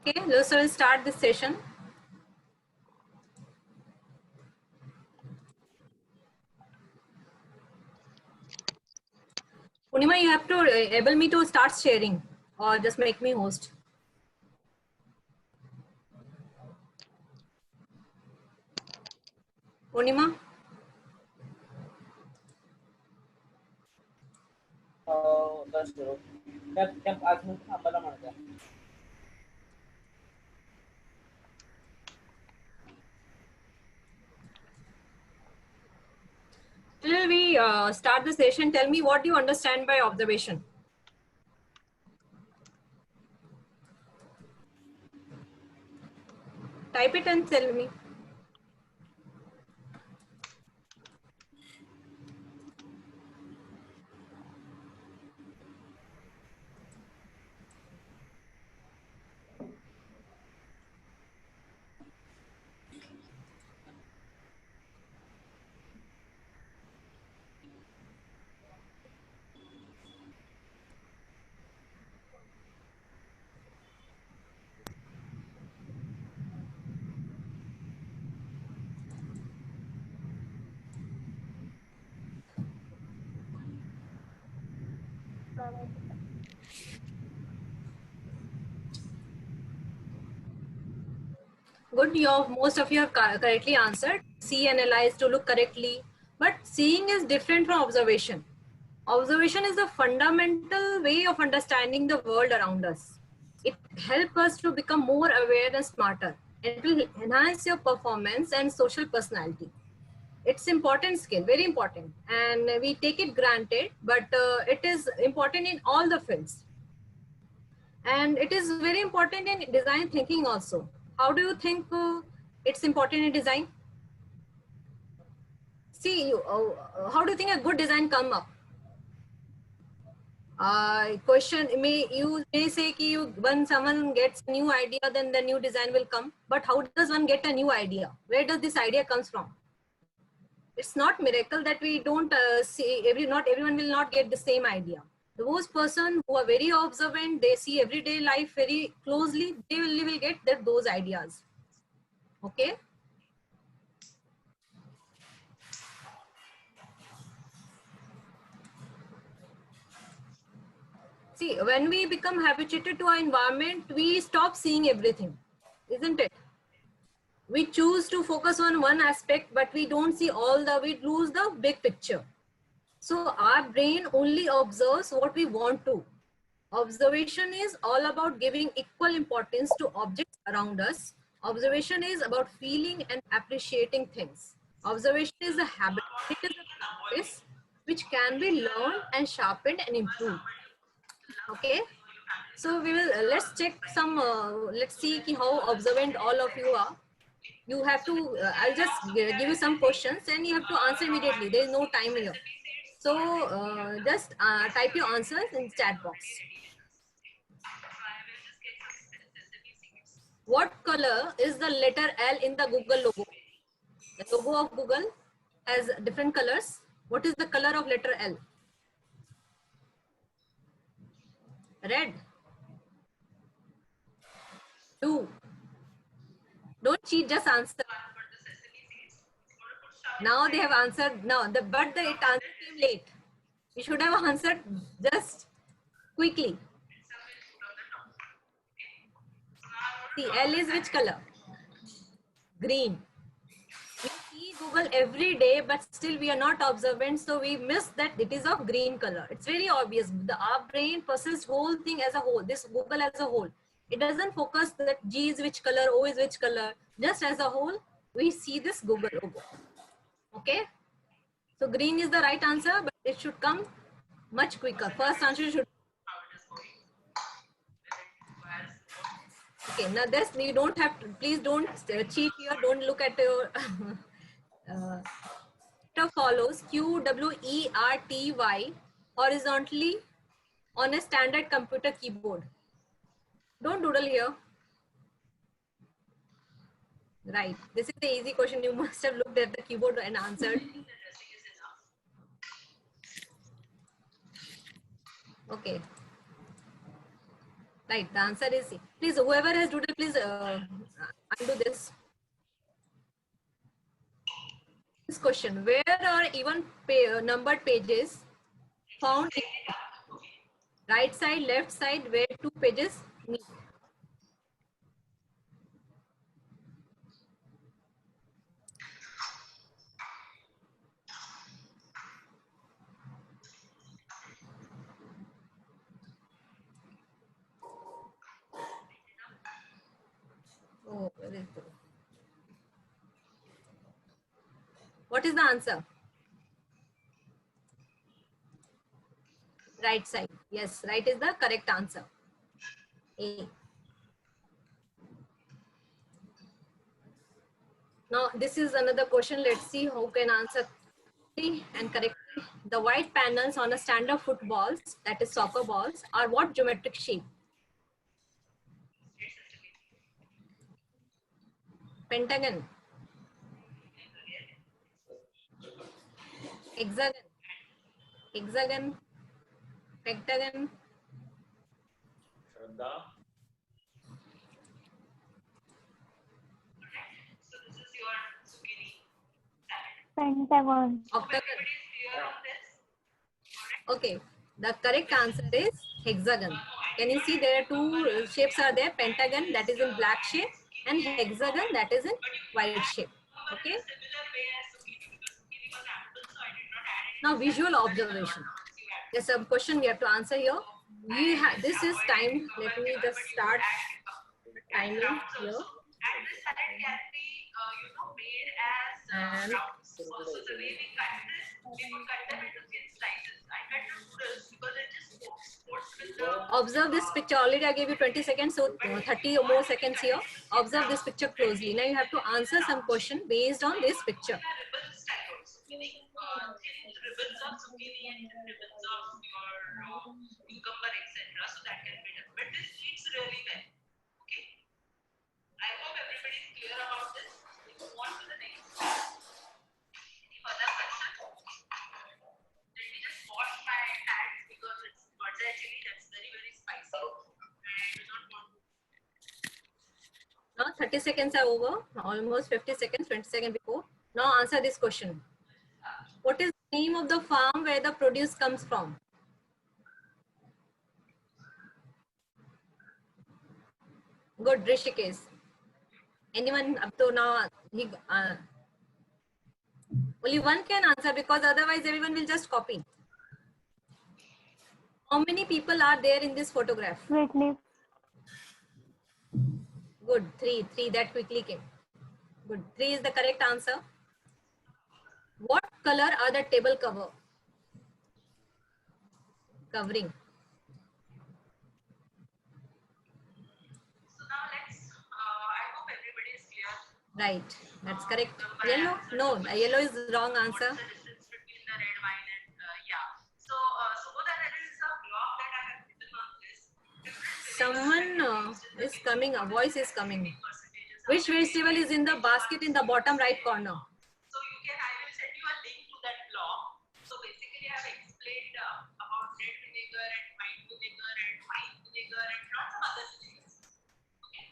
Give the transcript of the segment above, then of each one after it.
Okay, let's start this session. Purnima, you have to able me to start sharing or just make me host. Purnima? Till we start the session, tell me what you understand by observation. Type it and tell me. Good, most of you have correctly answered. See, analyze, to look correctly. But seeing is different from observation. Observation is the fundamental way of understanding the world around us. It helps us to become more aware and smarter. It will enhance your performance and social personality. It's important skill, very important, and we take it granted, but it is important in all the fields, and it is very important in design thinking also. How do you think it's important in design? See, how do you think a good design come up? Question may you may say ki you, when someone gets a new idea, then the new design will come. But how does one get a new idea? Where does this idea comes from? It's not miracle that we don't see not everyone will not get the same idea. Those person who are very observant, they see everyday life very closely, they will get those ideas. Okay. See, when we become habituated to our environment, we stop seeing everything, isn't it? We choose to focus on one aspect, but we don't see we lose the big picture. So our brain only observes what we want to. Observation is all about giving equal importance to objects around us. Observation is about feeling and appreciating things. Observation is a habit, it is a practice which can be learned and sharpened and improved. Okay. So we will let's check some let's see how observant all of you are. You have to I'll just give you some questions and you have to answer immediately. There is no time here. So just type your answers in chat box. What color is the letter L in the Google logo? The logo of Google has different colors. What is the color of letter L? Red. Blue. Don't cheat, just answer. Now they have answered. No, but the answer came late. You should have answered just quickly. See, L is which color? Green. We see Google every day, but still we are not observant, so we miss that it is of green color. It's very obvious. Our brain perceives whole thing as a whole, this Google as a whole. It doesn't focus that G is which color, O is which color. Just as a whole, we see this Google logo. Okay? So green is the right answer, but it should come much quicker. First answer should. Okay, now this you don't have to, please don't cheat here, don't look at your follows QWERTY horizontally on a standard computer keyboard. Don't doodle here. Right, this is the easy question. You must have looked at the keyboard and answered. Okay, Right, the answer is C. Please, whoever has doodle, please undo this. This question, where are even numbered pages found in right side, left side, where two pages meet? Oh, very good. What is the answer? Right side. Yes, right is the correct answer. A. Now, this is another question. Let's see who can answer and correctly. The white panels on a stand of footballs, that is soccer balls, are what geometric shape? Pentagon, hexagon, hexagon, pentagon. Pentagon. Octagon. Okay, the correct answer is hexagon. Can you see there are two shapes are there? Pentagon, that is in black shape, and hexagon, that is in white shape. Okay. Now visual observation. There's some question we have to answer here. We have, this is time. Let me just start timing here. And observe this picture. Already I gave you 20 seconds, so 30 or more seconds here. Observe this picture closely. Now you have to answer some question based on this picture. Ribbons of zucchini and ribbons of your cucumber, etc. So that can be done. But this fits really well. Okay. I hope everybody is clear about this. We move on to the next. Any further questions? Let me just wash my hands because it's bird's eye chili that's very, very spicy. And I do not want to. Now 30 seconds are over. Almost 50 seconds, 20 seconds before. Now answer this question. What is the name of the farm where the produce comes from? Good, Rishikesh. Anyone up to now? Only one can answer because otherwise everyone will just copy. How many people are there in this photograph? Sweet. Good, three that quickly came. Good, 3 is the correct answer. What color are the table covering? So now let's, I hope everybody is clear. Right, that's correct. Yellow? No, yellow is the wrong answer. What's the difference between the red wine and, yeah. So there is a blog that I have written on this. Someone is coming, a voice is coming. Which vegetable is in the basket in the bottom right corner? So I will send you a link to that blog. So basically I have explained about red vinegar and white vinegar and white vinegar and lots of other things. Okay.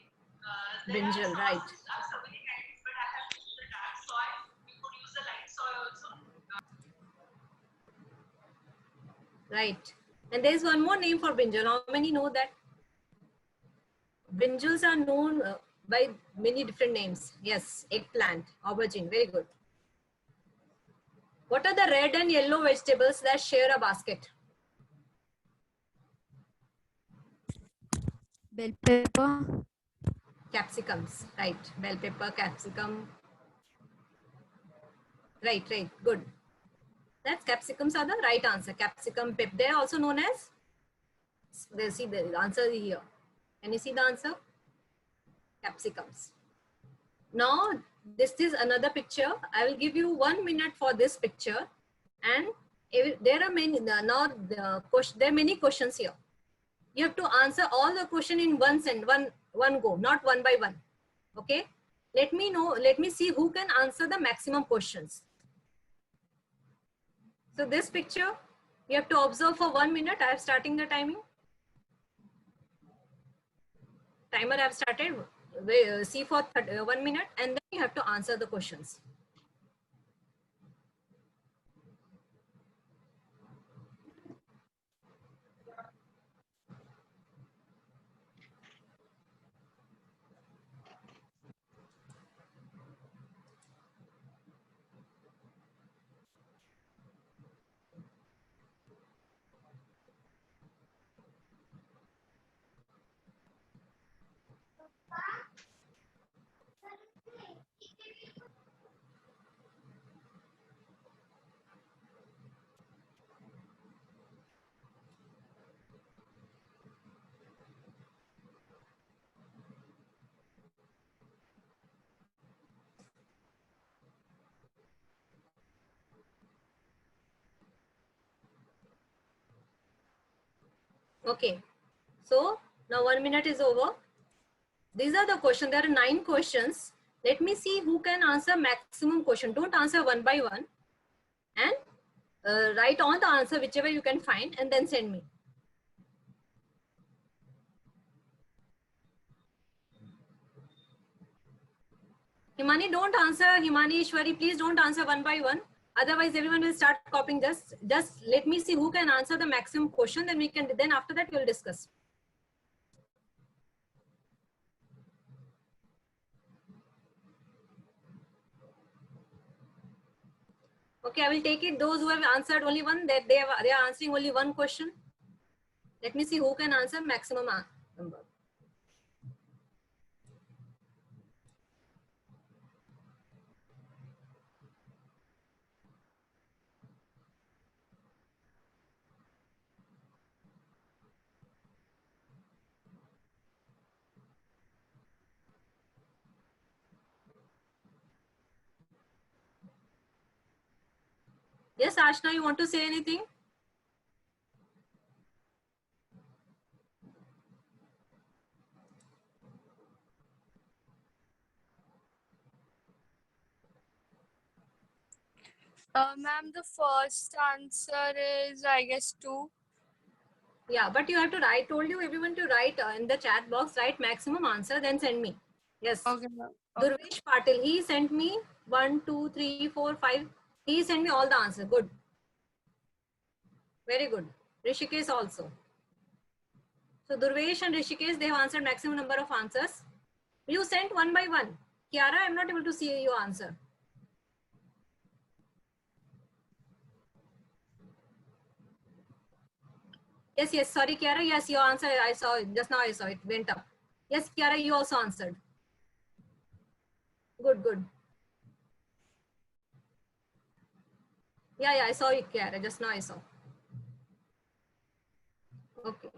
Brinjal, right. So many kinds, but I have used the dark soy. You could use the light soy also. Right. And there is one more name for brinjal. How many know that? Brinjals are known by many different names. Yes, eggplant, aubergine, very good. What are the red and yellow vegetables that share a basket? Bell pepper. Capsicums, right. Bell pepper, capsicum. Right, good. That's capsicums are the right answer. Capsicum, pep. They are also known as, they see the answer here. Can you see the answer? Capsicums. Now, this is another picture. I will give you 1 minute for this picture. And there are many, there are many questions here. You have to answer all the question in one go, not one by one. Okay. Let me see who can answer the maximum questions. So this picture, you have to observe for 1 minute. I am starting the timing. Timer I have started. See for 1 minute, and then you have to answer the questions. Okay, so now 1 minute is over. These are the questions. There are 9 questions. Let me see who can answer maximum question. Don't answer one by one, and write on the answer whichever you can find, and then send me. Himani, don't answer. Himani, Ishwari, please don't answer one by one. Otherwise, everyone will start copying. Just let me see who can answer the maximum question. Then we can. Then after that, we'll discuss. Okay, I will take it. Those who have answered only one, that they are answering only one question. Let me see who can answer maximum number. Yes, Ashna, you want to say anything? Ma'am, the first answer is, I guess, 2. Yeah, but you have to write. Told you everyone to write in the chat box. Write maximum answer, then send me. Yes. Okay, ma'am. Durvesh Patil, he sent me 1, 2, 3, 4, 5. He sent me all the answer. Good. Very good. Rishikesh also. So Durvesh and Rishikesh, they have answered maximum number of answers. You sent one by one. Kiara, I'm not able to see your answer. Yes, yes. Sorry, Kiara. Yes, your answer. I saw it. Just now I saw it. Went up. Yes, Kiara, you also answered. Good, good. Yeah, yeah. I saw it, Kiara. Just now I saw. Okay.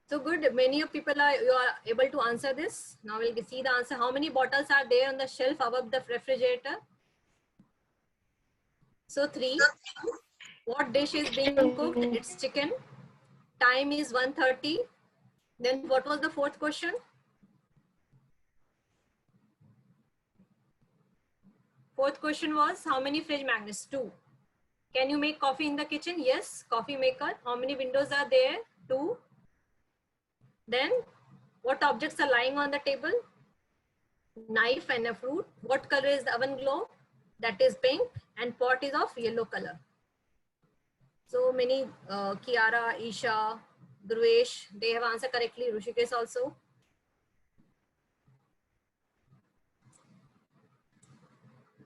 So good. Many of people you are able to answer this. Now we'll see the answer. How many bottles are there on the shelf above the refrigerator? So 3. What dish is being cooked? It's chicken. Time is 1:30. Then what was the fourth question? Fourth question was how many fridge magnets? 2. Can you make coffee in the kitchen? Yes. Coffee maker. How many windows are there? 2. Then what objects are lying on the table? Knife and a fruit. What color is the oven globe? That is pink, and pot is of yellow color. So many, Kiara, Isha, Dhruvesh, they have answered correctly. Rushikesh also.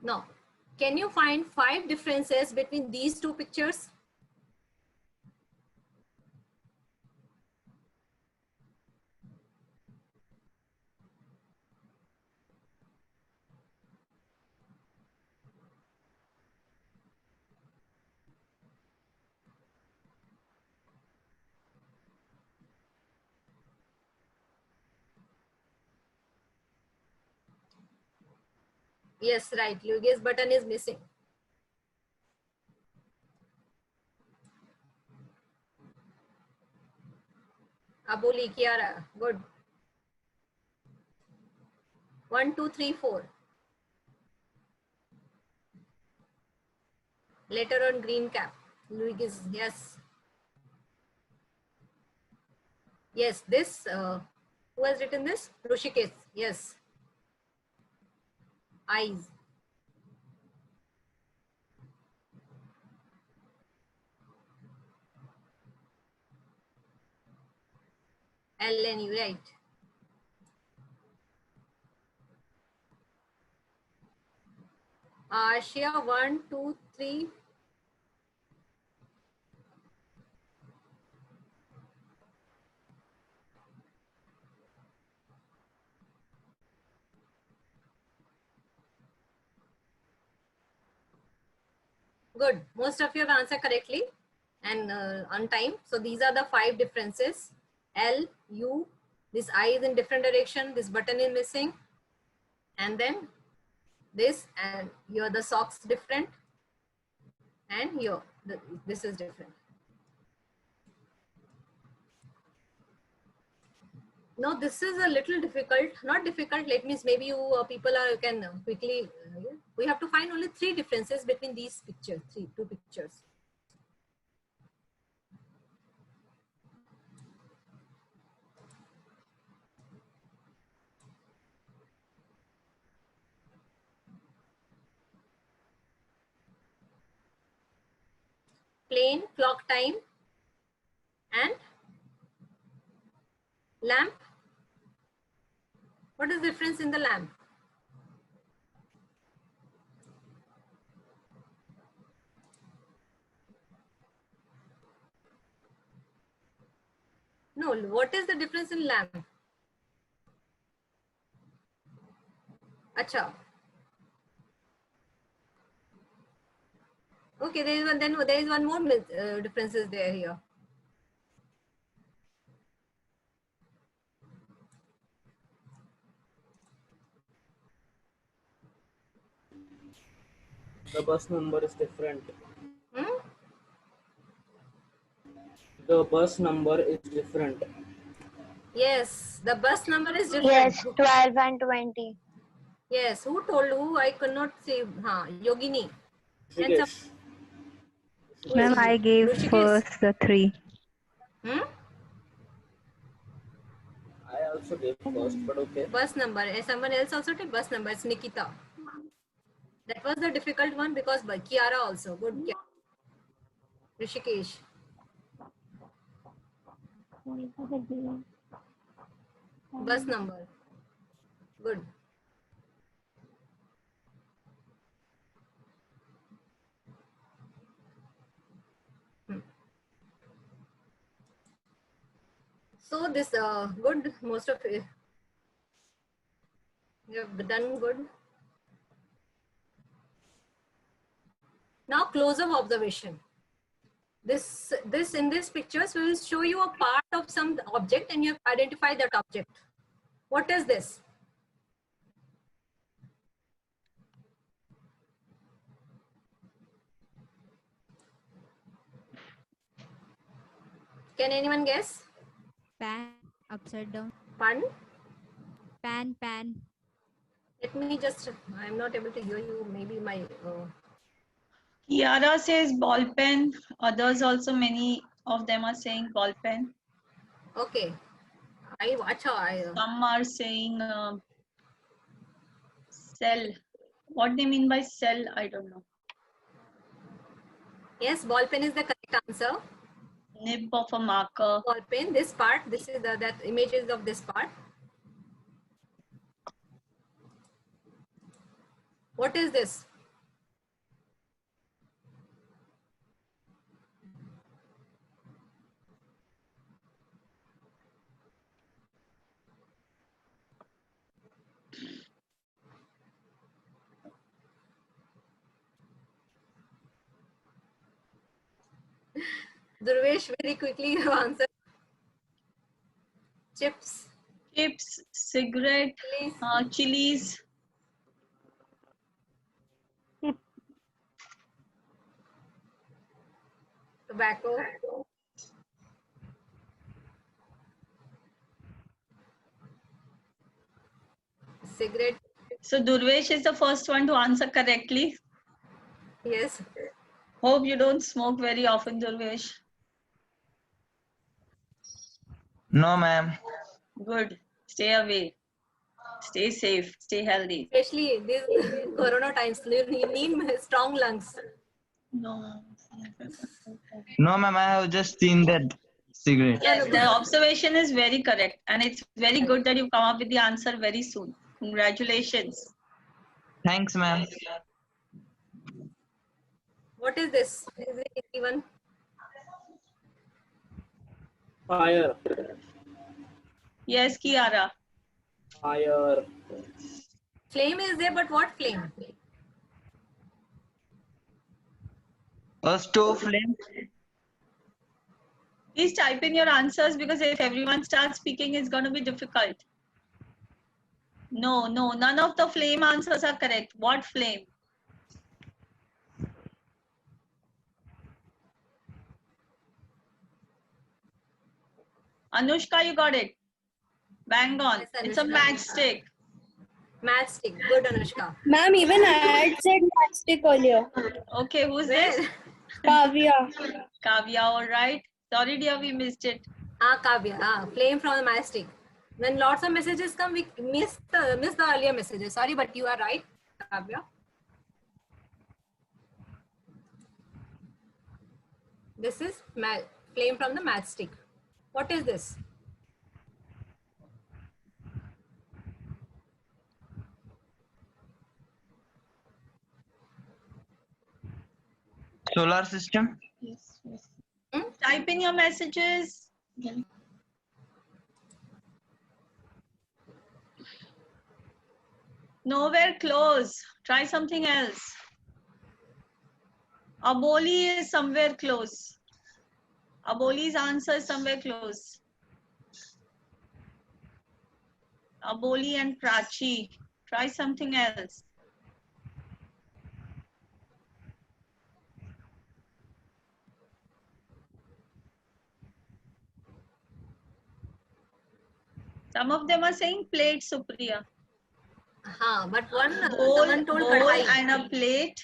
Now, can you find 5 differences between these 2 pictures? Yes, right. Luigi's button is missing. Aboli, Kiara, good. 1, 2, 3, 4. Letter on green cap. Luigi, yes. Yes, this, who has written this? Rushikesh, yes. Eyes. LNU, right. Ashia, 1, 2, 3. Good. Most of you have answered correctly and on time. So these are the 5 differences. L, U, this I is in different direction, this button is missing, and then this, and here the socks different, and here this is different. No, this is a little difficult. Not difficult. Let me, maybe you people are can quickly. We have to find only 3 differences between these pictures. 2 pictures. Plain clock time and lamp. What is the difference in the lamp? No, what is the difference in lamp? Acha. Okay, there is one. Then there is one more difference is there here. The bus number is different. Hmm? The bus number is different. Yes, the bus number is different. Yes, 12 and 20. Yes, who told who? I could not say. Yogini. And some, Rishikesh. who is Ma'am, I gave Rushikesh? first the 3. I also gave first, but okay. Bus number. And someone else also did bus number. It's Nikita. That was the difficult one because by Kiara also. Good. Rishikesh. Bus number. Good. So this good. Most of it. You have done good. Now close-up observation. This in this pictures will show you a part of some object and you have identified that object. What is this? Can anyone guess? Pan upside down. Pardon? Pan. Let me just, I'm not able to hear you. Maybe my, Kiara says ball pen. Others also, many of them are saying ball pen. okay. Some are saying cell. What they mean by cell, I don't know. Yes, ball pen is the correct answer. Nib of a marker. Ball pen, this part, this is that images of this part. What is this? Durvesh, very quickly you answer. Chips. Chips, cigarette, chilies. Tobacco. Cigarette. So Durvesh is the first one to answer correctly. Yes. Hope you don't smoke very often, Durvesh. No, ma'am. Good. Stay away. Stay safe. Stay healthy. Especially these corona times, you need strong lungs. No. No, ma'am. I have just seen that cigarette. Yes, the observation is very correct. And it's very good that you come up with the answer very soon. Congratulations. Thanks, ma'am. What is this? Is it even? Fire. Yes, Kiara. Fire. Flame is there, but what flame? A stove flame. Please type in your answers because if everyone starts speaking, it's going to be difficult. No, none of the flame answers are correct. What flame? Anushka, you got it. Bang on. Yes, It's a Anushka. matchstick. Matchstick. Good, Anushka. Ma'am, even I had said matchstick earlier. Okay, who's this? Kavya. Kavya, all right. Sorry, dear, we missed it. Kavya. Flame from the matchstick. When lots of messages come, we miss the earlier messages. Sorry, but you are right, Kavya. This is flame from the matchstick. What is this? Solar system. Type in your messages. Nowhere close. Try something else. Aboli is somewhere close. Aboli's answer is somewhere close. Aboli and Prachi. Try something else. Some of them are saying plate, Supriya. But Bowl, someone told bowl kadai. and a plate.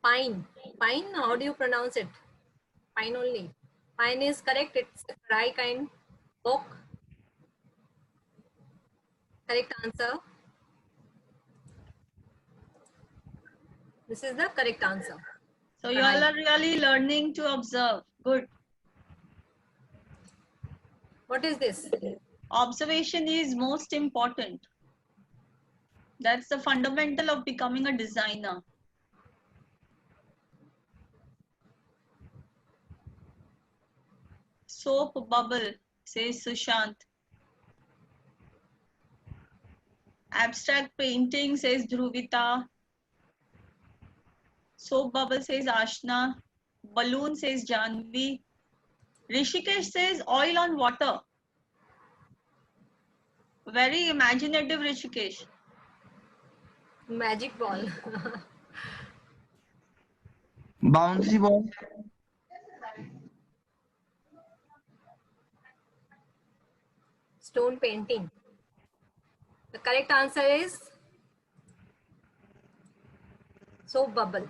Pine. Pine, how do you pronounce it? Pine only. Pine is correct. It's a dry kind. Oak. Correct answer. This is the correct answer. So you all are really learning to observe. Good. What is this? Observation is most important. That's the fundamental of becoming a designer. Soap bubble, says Sushant. Abstract painting, says Dhruvita. Soap bubble, says Ashna. Balloon, says Janvi. Rishikesh says oil on water. Very imaginative, Rishikesh. Magic ball. Bouncy ball. Stone painting. The correct answer is soap bubble.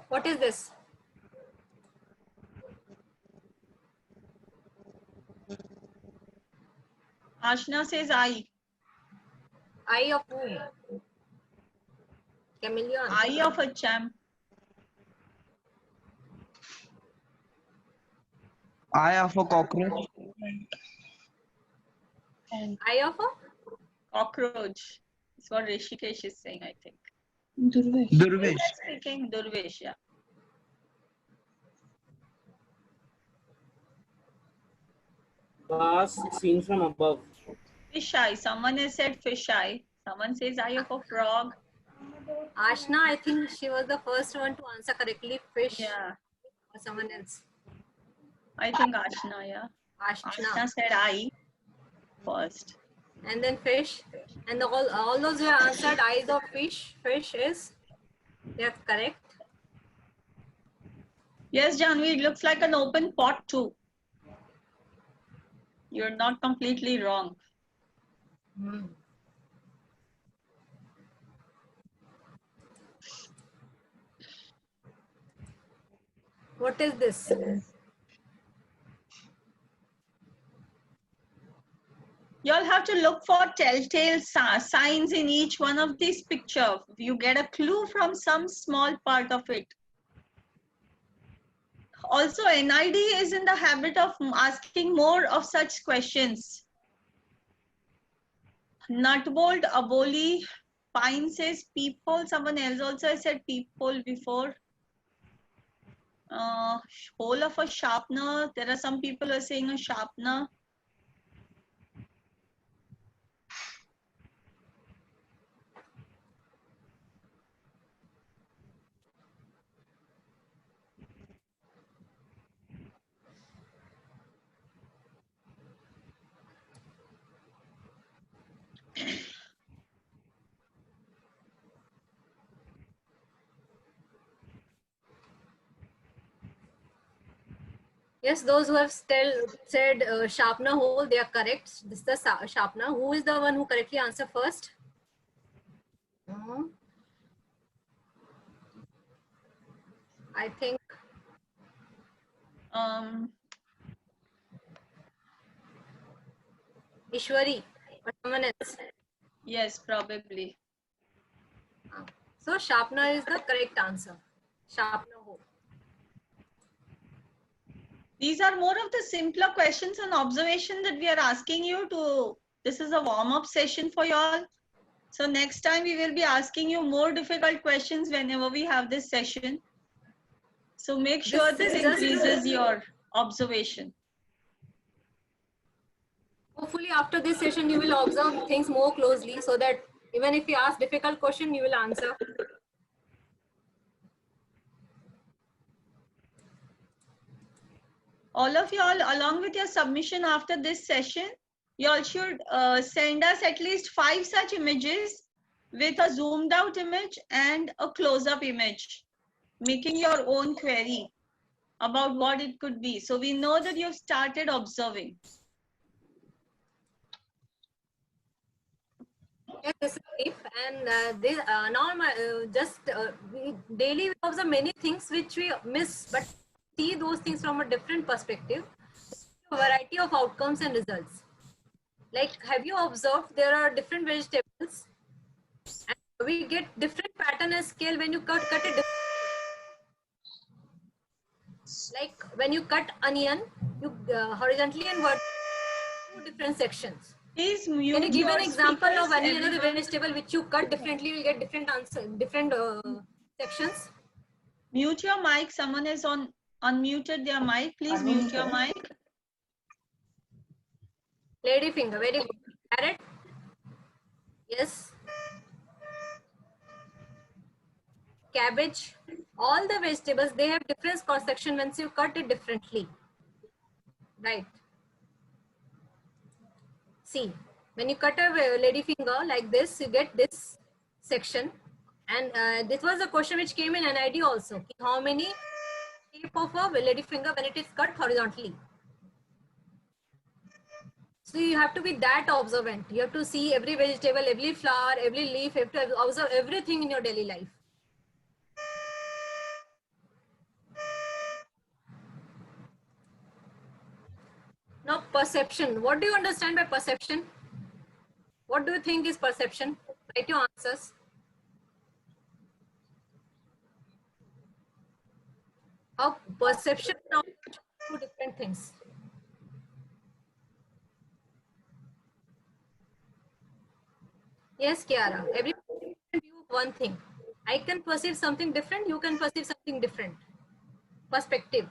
What is this? Ashna says eye. Eye of whom? Chameleon. Eye of a champ. Eye of a cockroach. Eye of a Cockroach. That's what Rishikesh is saying, I think. Durvesh. Speaking Durvesh, yeah. Glass seen from above. Fish eye. Someone has said fish eye. Someone says eye of a frog. Ashna, I think she was the first one to answer correctly. Fish Yeah, or someone else. I think Ashna, yeah. Ashna Ashna. said eye first. And then fish. And all those who have answered eyes of fish. Fish is, yes, correct. Yes, Janvi, it looks like an open pot too. You're not completely wrong. Hmm. What is this? You'll have to look for telltale signs in each one of these pictures. You get a clue from some small part of it. Also, NID is in the habit of asking more of such questions. Nutbolt, Aboli, Pine says people. Someone else also said people before. Hole of a sharpener. There are some people who are saying a sharpener. Yes, those who have still said sharpener hole, they are correct. This is the sharpener. Who is the one who correctly answered first? I think Ishwari or someone else. Yes, probably. So sharpener is the correct answer. Sharpener hole. These are more of the simpler questions and observation that we are asking you to. This is a warm-up session for you all. So next time we will be asking you more difficult questions whenever we have this session. So make sure this increases your observation. Hopefully after this session you will observe things more closely so that even if you ask difficult question you will answer. All of you all, along with your submission after this session, you all should send us at least 5 such images with a zoomed out image and a close-up image, making your own query about what it could be. So we know that you've started observing. Yes, this is deep, and this, now we daily we observe many things which we miss, but see those things from a different perspective. A variety of outcomes and results. Like, have you observed there are different vegetables, and we get different pattern and scale when you cut it. Like when you cut onion, you horizontally and vertically, two different sections. Please mute. Can you give an example of any other vegetable which you cut differently? You'll get different answer, different sections. Mute your mic. Someone is unmuted their mic. Please mute your mic. Lady finger, very good. Carrot. Yes. Cabbage. All the vegetables, they have different cross section once you cut it differently. Right. See, when you cut a lady finger like this, you get this section. And this was a question which came in NID also. How many shape of a lady finger when it is cut horizontally? So you have to be that observant. You have to see every vegetable, every flower, every leaf. You have to observe everything in your daily life. Now, perception. What do you understand by perception? What do you think is perception? Write your answers. How perception and observation are two different things. Yes, Kiara. Every view of one thing. I can perceive something different. You can perceive something different. Perspective.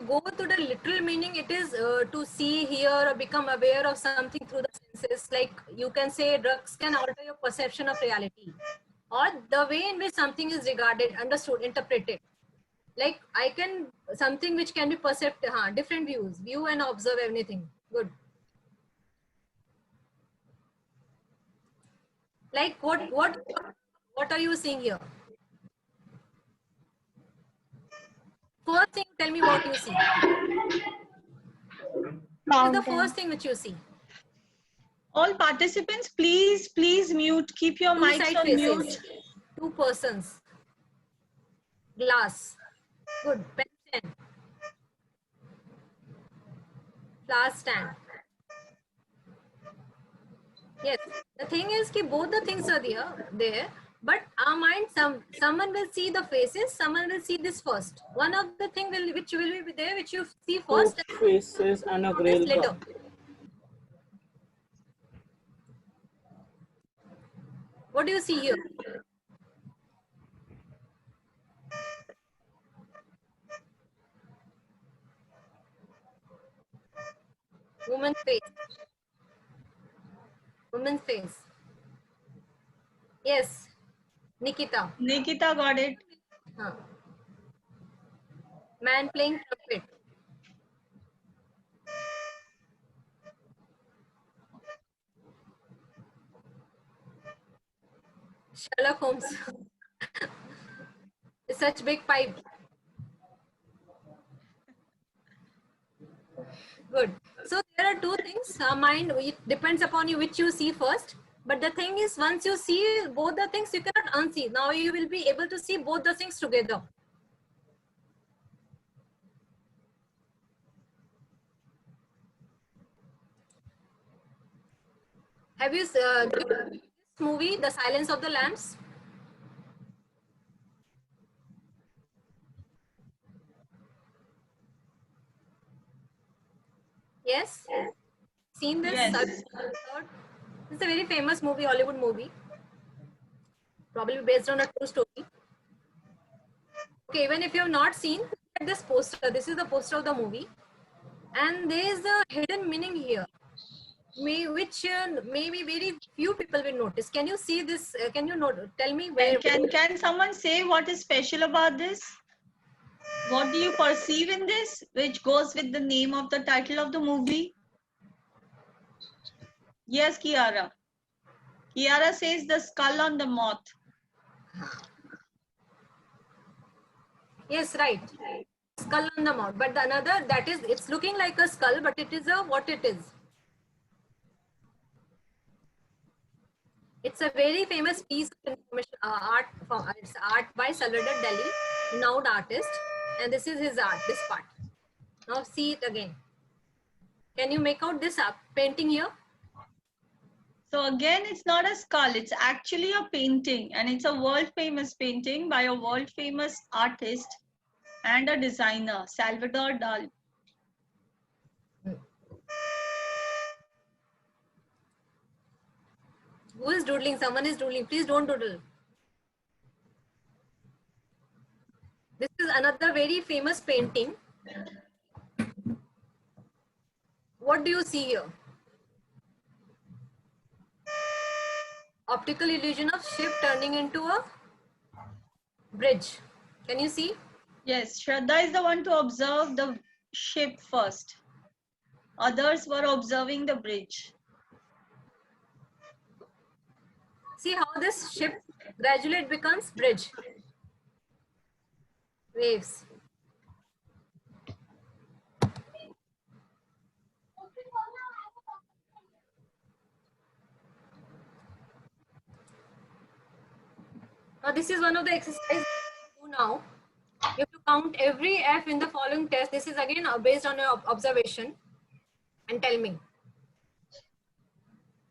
Go to the literal meaning, it is to see, hear, or become aware of something through the senses. Like you can say drugs can alter your perception of reality, or the way in which something is regarded, understood, interpreted. Like I can, something which can be perceived, different views, view and observe anything. Good. Like what are you seeing here? First thing, tell me what you see. What is the first thing which you see? All participants, please mute. Keep your Two mics side on faces. mute. Two persons. Glass. Good. Pen stand. Flower stand. Yes. The thing is that both the things are there, but our mind, someone will see the faces, someone will see this first. One of the thing which will be there, which you see first, Two faces and a notice grail later. bar. What do you see here? Woman's face. Woman's face. Yes. Nikita. Nikita got it. Huh. Man playing trumpet. Sherlock Holmes. Such big pipe. Good. So there are two things. Mind, it depends upon you which you see first. But the thing is, once you see both the things, you cannot unsee. Now you will be able to see both the things together. Have you seen this movie, The Silence of the Lambs? Yes? Seen this? Yes. It's a very famous movie, Hollywood movie. Probably based on a true story. Okay, even if you have not seen, look at this poster. This is the poster of the movie. And there is a hidden meaning here, which maybe very few people will notice. Can you see this? Can you tell me where? Can someone say what is special about this? What do you perceive in this, which goes with the name of the title of the movie? Yes, Kiara. Kiara says the skull on the moth. Yes, right. Skull on the mouth. But the another, that is, it's looking like a skull, but it is what it is. It's a very famous piece of information, art. It's art by Salvador Dali, renowned artist. And this is his art, this part. Now see it again. Can you make out this painting here? So again, it's not a skull. It's actually a painting. And it's a world famous painting by a world famous artist and a designer, Salvador Dali. Who is doodling? Someone is doodling. Please don't doodle. This is another very famous painting. What do you see here? Optical illusion of ship turning into a bridge. Can you see? Yes, Shraddha is the one to observe the ship first. Others were observing the bridge. See how this ship gradually it becomes bridge. Waves. Now this is one of the exercises we do now. You have to count every F in the following test. This is again based on your observation. And tell me.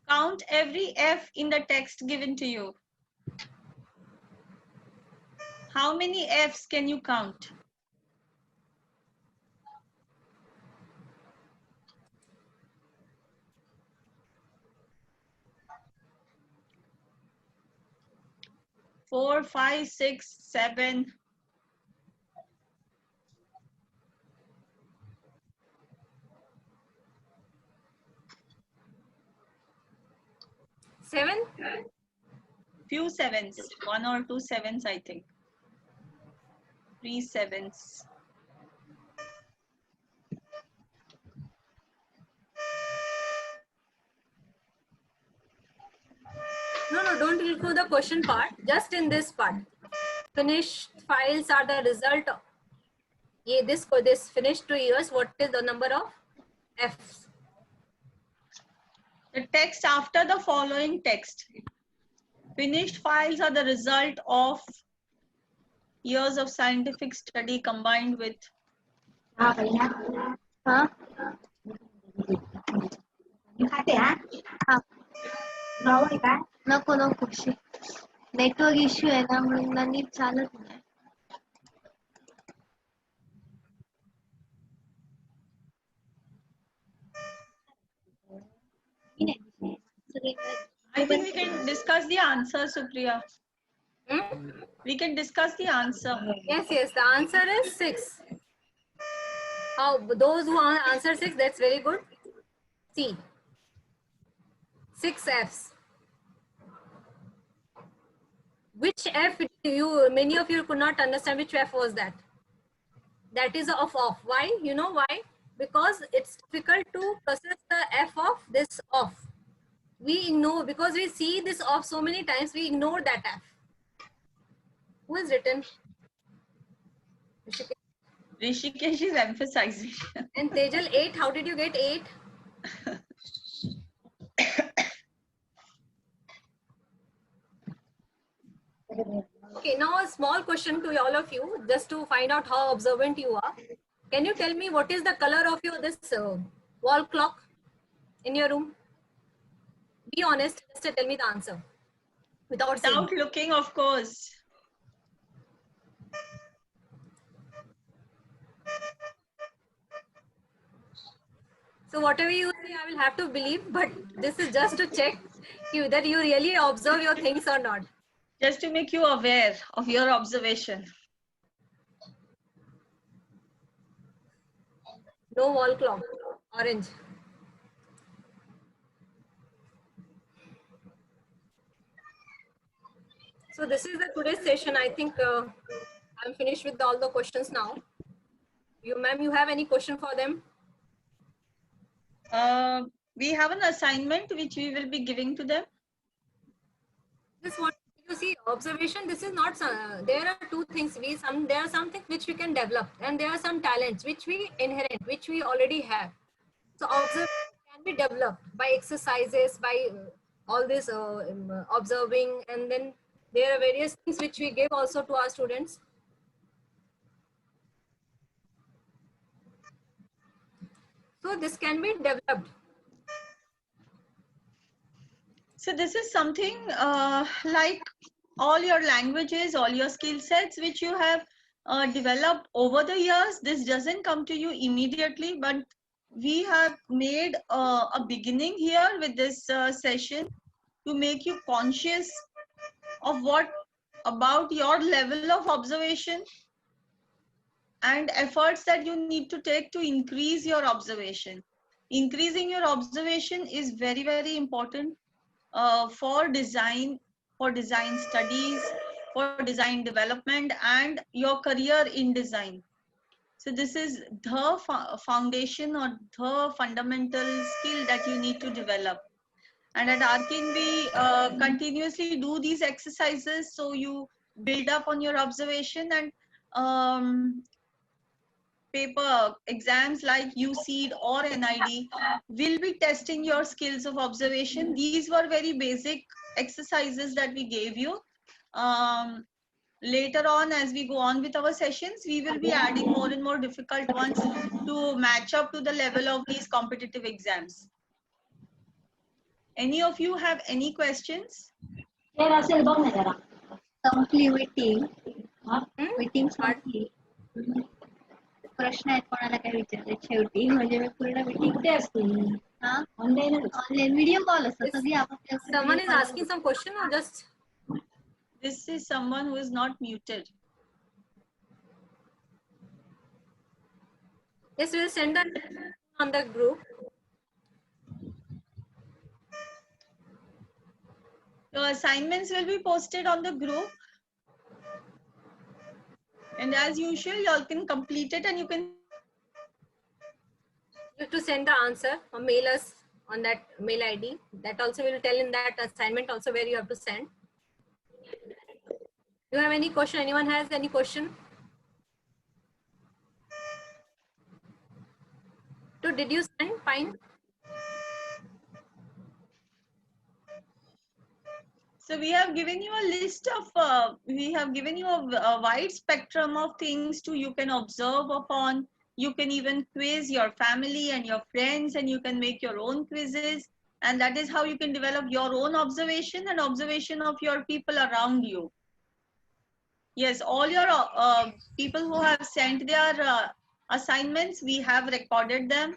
Count every F in the text given to you. How many Fs can you count? Four, five, six, seven. Seven? Few sevens. One or two sevens, I think. 3 sevens. No, don't go through the question part. Just in this part. Finished files are the result this finished 2 years, what is the number of F's? The text after the following text. Finished files are the result of years of scientific study combined with नको नको network issue आहे त्यामुळे NEET चालत नाही. I think we can discuss the answer, Supriya. We can discuss the answer. Yes, the answer is 6. How those who answer 6, that's very good. C. 6 F's. Which F many of you could not understand which F was that? That is of off. Why? You know why? Because it's difficult to process the F of this off. We know, because we see this off so many times, we ignore that F. Who has written? Rishikesh is emphasizing. And Tejal, 8. How did you get 8? Okay, now a small question to all of you, just to find out how observant you are. Can you tell me what is the color of your this wall clock in your room? Be honest, just tell me the answer. Without looking, of course. So whatever you say, I will have to believe, but this is just to check you that you really observe your things or not. Just to make you aware of your observation. No wall clock, orange. So this is the today's session. I think I'm finished with all the questions now. You, ma'am, you have any question for them? We have an assignment which we will be giving to them. Just want you see observation. This is not. There are two things. There are some things which we can develop, and there are some talents which we inherit, which we already have. So observation can be developed by exercises, by all this observing, and then there are various things which we give also to our students. So this can be developed. So this is something like all your languages, all your skill sets which you have developed over the years. This doesn't come to you immediately, but we have made a beginning here with this session to make you conscious of what about your level of observation and efforts that you need to take to increase your observation. Increasing your observation is very, very important for design studies, for design development, and your career in design. So this is the foundation or the fundamental skill that you need to develop. And at Arkin, we continuously do these exercises so you build up on your observation, and paper exams like UCEED or NID will be testing your skills of observation. These were very basic exercises that we gave you. Later on, as we go on with our sessions, we will be adding more and more difficult ones to match up to the level of these competitive exams. Any of you have any questions? संपली meeting meeting संपली. प्रश्न आहेत कोणाला काय विचारले शेवटी म्हणजे मी पूर्ण मीटिंग ते असते ऑनलाईन व्हिडिओ कॉल असतो सगळी आपण. Someone is asking some question or just? This is someone who is not muted. Yes, we'll send that on the group. Your assignments will be posted on the group. And as usual, you all can complete it and you can. You have to send the answer or mail us on that mail ID. That also will tell in that assignment also where you have to send. You have any question? Anyone has any question? So did you send Pine? So we have given you a list of, we have given you a wide spectrum of things to you can observe upon. You can even quiz your family and your friends, and you can make your own quizzes. And that is how you can develop your own observation and observation of your people around you. Yes, all your people who have sent their assignments, we have recorded them.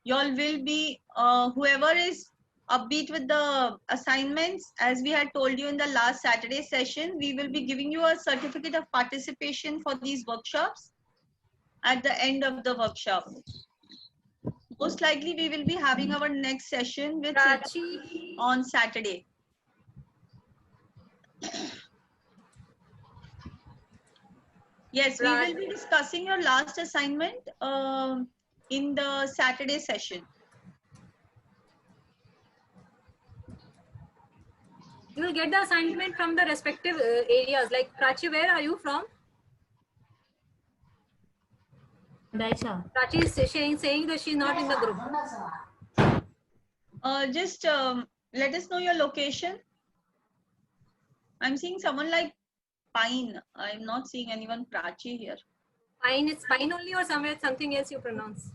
Y'all will be, whoever is upbeat with the assignments, as we had told you in the last Saturday session, we will be giving you a certificate of participation for these workshops at the end of the workshop. Most likely we will be having our next session with Prachi. on Saturday. Yes, we will be discussing your last assignment in the Saturday session. You will get the assignment from the respective areas. Like Prachi, where are you from? Daisha. Prachi is saying that she's not in the group. Just let us know your location. I'm seeing someone like Pine. I'm not seeing anyone Prachi here. Pine, it's Pine only or somewhere something else you pronounce?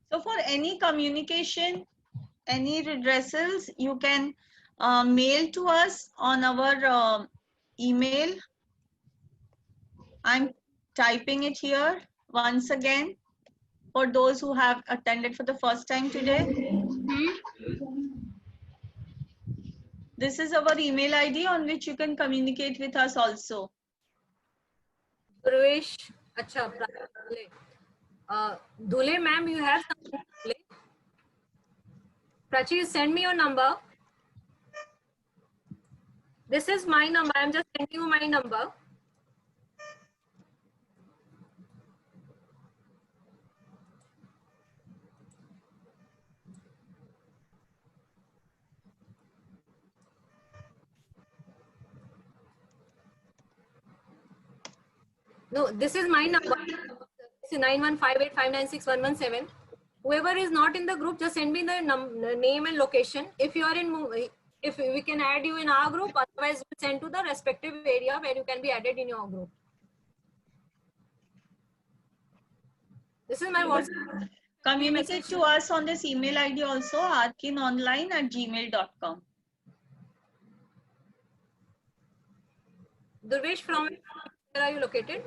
So for any communication, any redressals, you can mail to us on our email. I'm typing it here once again for those who have attended for the first time today. This is our email ID on which you can communicate with us also. Durvesh, acha, Dhule ma'am, you have something to play? Prachi, you send me your number. This is my number. I'm just sending you my number. No, this is my number. 9158596117. Whoever is not in the group, just send me the name and location. If you are in, if we can add you in our group, otherwise we'll send to the respective area where you can be added in your group. This is my WhatsApp. Communicate to us on this email ID also, arkinonline@gmail.com. Durvesh, from where are you located?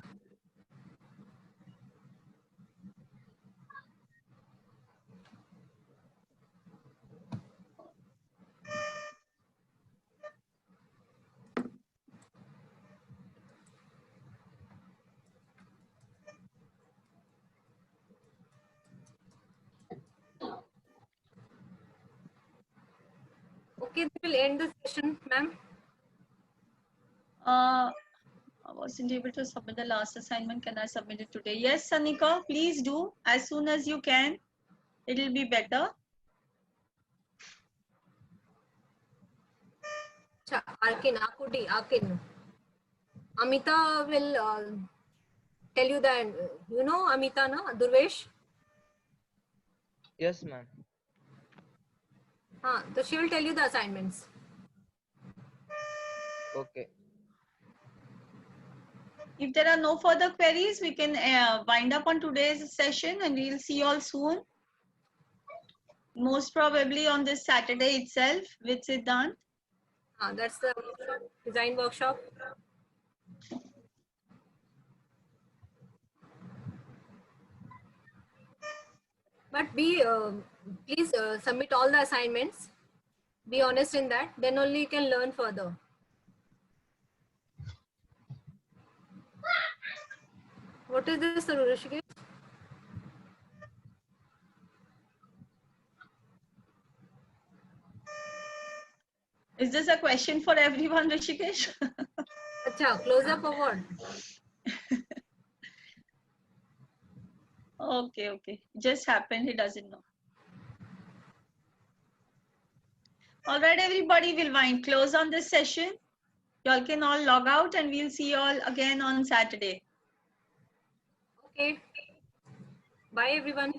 Okay, we will end the session, ma'am. I wasn't able to submit the last assignment. Can I submit it today? Yes, Sanika, please do as soon as you can. It'll be better. Arkin, Akudi, Arkin. Amita will tell you that, you know Amita, na? Durvesh? Yes, ma'am. So she will tell you the assignments. Okay. If there are no further queries, we can wind up on today's session and we'll see you all soon. Most probably on this Saturday itself with Siddhant. That's the design workshop. But be please submit all the assignments. Be honest in that. Then only you can learn further. What is this, Rishikesh? Is this a question for everyone, Rishikesh? Acha, close up or what? Okay. Just happened. He doesn't know. All right, everybody, we'll wind close on this session. Y'all can all log out and we'll see you all again on Saturday. Okay. Bye, everyone.